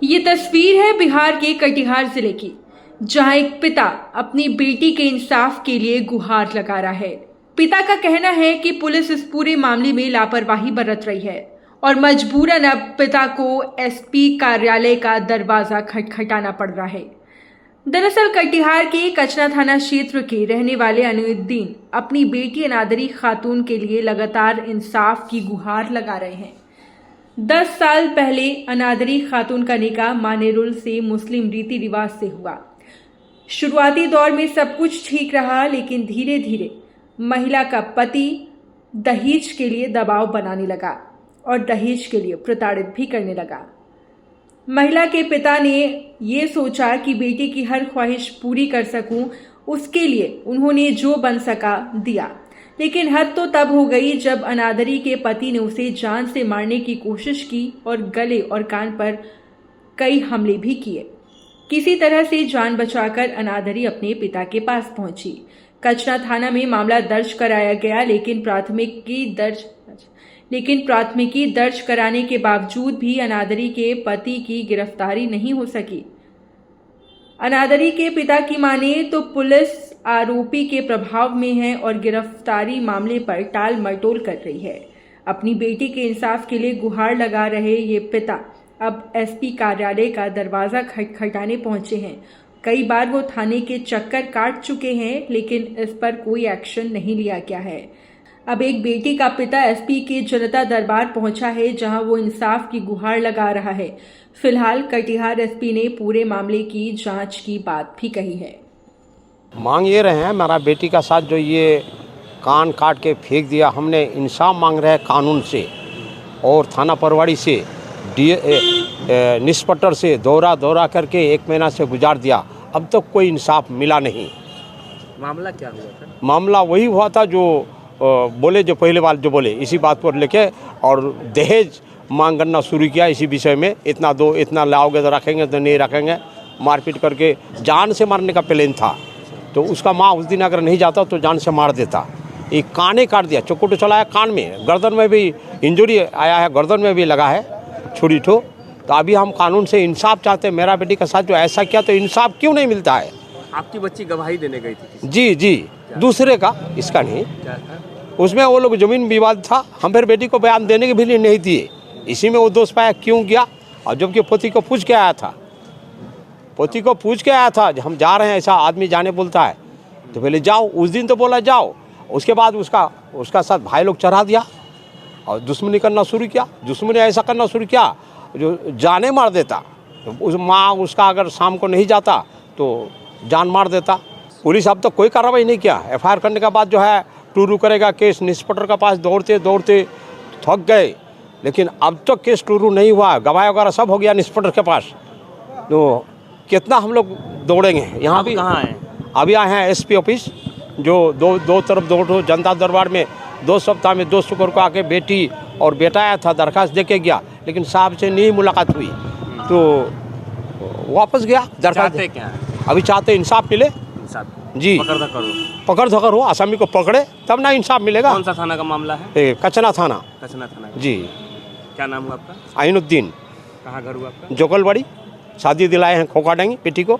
ये तस्वीर है बिहार के कटिहार जिले की, जहां एक पिता अपनी बेटी के इंसाफ के लिए गुहार लगा रहा है। पिता का कहना है कि पुलिस इस पूरे मामले में लापरवाही बरत रही है और मजबूरन अब पिता को एसपी कार्यालय का दरवाजा खटखटाना पड़ रहा है। दरअसल कटिहार के कचना थाना क्षेत्र के रहने वाले अनुद्दीन अपनी बेटी अनादरी खातून के लिए लगातार इंसाफ की गुहार लगा रहे हैं। 10 साल पहले अनादरी खातून का निकाह मानेरुल से मुस्लिम रीति रिवाज से हुआ। शुरुआती दौर में सब कुछ ठीक रहा, लेकिन धीरे धीरे महिला का पति दहेज के लिए दबाव बनाने लगा और दहेज के लिए प्रताड़ित भी करने लगा। महिला के पिता ने ये सोचा कि बेटी की हर ख्वाहिश पूरी कर सकूं, उसके लिए उन्होंने जो बन सका दिया। लेकिन हद तो तब हो गई जब अनादरी के पति ने उसे जान से मारने की कोशिश की और गले और कान पर कई हमले भी किए। किसी तरह से जान बचाकर अनादरी अपने पिता के पास पहुंची। कचना थाना में मामला दर्ज कराया गया, लेकिन प्राथमिकी दर्ज कराने के बावजूद भी अनादरी के पति की गिरफ्तारी नहीं हो सकी। अनादरी के पिता की माने तो पुलिस आरोपी के प्रभाव में है और गिरफ्तारी मामले पर टाल मटोल कर रही है। अपनी बेटी के इंसाफ के लिए गुहार लगा रहे ये पिता अब एसपी कार्यालय का दरवाजा खटखटाने पहुंचे हैं। कई बार वो थाने के चक्कर काट चुके हैं, लेकिन इस पर कोई एक्शन नहीं लिया गया है। अब एक बेटी का पिता एसपी के जनता दरबार पहुंचा है, जहां वो इंसाफ की गुहार लगा रहा है। फिलहाल कटिहार एसपी ने पूरे मामले की जांच की बात भी कही है। मांग ये रहे हैं, मेरा बेटी का साथ जो ये कान काट के फेंक दिया, हमने इंसाफ मांग रहे हैं कानून से और थाना परवाड़ी से इंस्पेक्टर से दौरा करके 1 महीना से गुजार दिया, अब तक कोई इंसाफ मिला नहीं। मामला क्या हुआ था? मामला वही हुआ था जो बोले, जो पहले बार जो बोले, इसी बात पर लेके और दहेज मांग करना शुरू किया। इसी विषय में इतना दो, इतना लाओगे तो रखेंगे, तो नहीं रखेंगे, मारपीट करके जान से मारने का प्लान था। तो उसका माँ उस दिन अगर नहीं जाता तो जान से मार देता। एक काने काट दिया, चक्कू चलाया कान में, गर्दन में भी इंजरी आया है, गर्दन में भी लगा है छुरी ठो। तो अभी हम कानून से इंसाफ चाहते हैं। मेरा बेटी के साथ जो ऐसा किया, तो इंसाफ क्यों नहीं मिलता है? आपकी बच्ची गवाही देने गई थी? जी, दूसरे का, इसका नहीं। क्या था? उसमें वो लोग जमीन विवाद था, हम फिर बेटी को बयान देने के भी लिए नहीं दिए। इसी में वो दोष पाया क्यों गया, और जबकि पोती को पूछ के आया था, हम जा रहे हैं, ऐसा आदमी जाने बोलता है तो पहले जाओ। उस दिन तो बोला जाओ, उसके बाद उसका साथ भाई लोग चढ़ा दिया और दुश्मनी करना शुरू किया। दुश्मनी ऐसा करना शुरू किया जो जाने मार देता। उस माँ उसका अगर शाम को नहीं जाता तो जान मार देता। पुलिस अब तक कोई कार्रवाई नहीं किया। FIR करने के बाद जो है टूरू करेगा केस, इंस्पेक्टर के पास दौड़ते दौड़ते थक गए, लेकिन अब तक केस टूरू नहीं हुआ। गवाही वगैरह सब हो गया इंस्पेक्टर के पास। तो कितना हम लोग दौड़ेंगे? यहाँ भी कहाँ हैं? अभी आए हैं SP ऑफिस, जो दो तरफ दौड़ो जनता दरबार में 2 सप्ताह में 2 शुक्र को आके बेटी और बेटा आया था, दरखास्त दे के गया, लेकिन साहब से नहीं मुलाकात हुई तो वापस गया। दरखास्त क्या है? अभी चाहते इंसाफ मिले जी। पकड़ धकर हो, आसामी को पकड़े तब ना इंसाफ मिलेगा। कौन सा थाना का मामला है? कचना थाना जी। क्या नाम हुआ आपका? आइनुद्दीन। कहाँ घर हुआ आपका? जोगलवाड़ी। शादी दिलाए हैं खोकाडंगी बेटी को।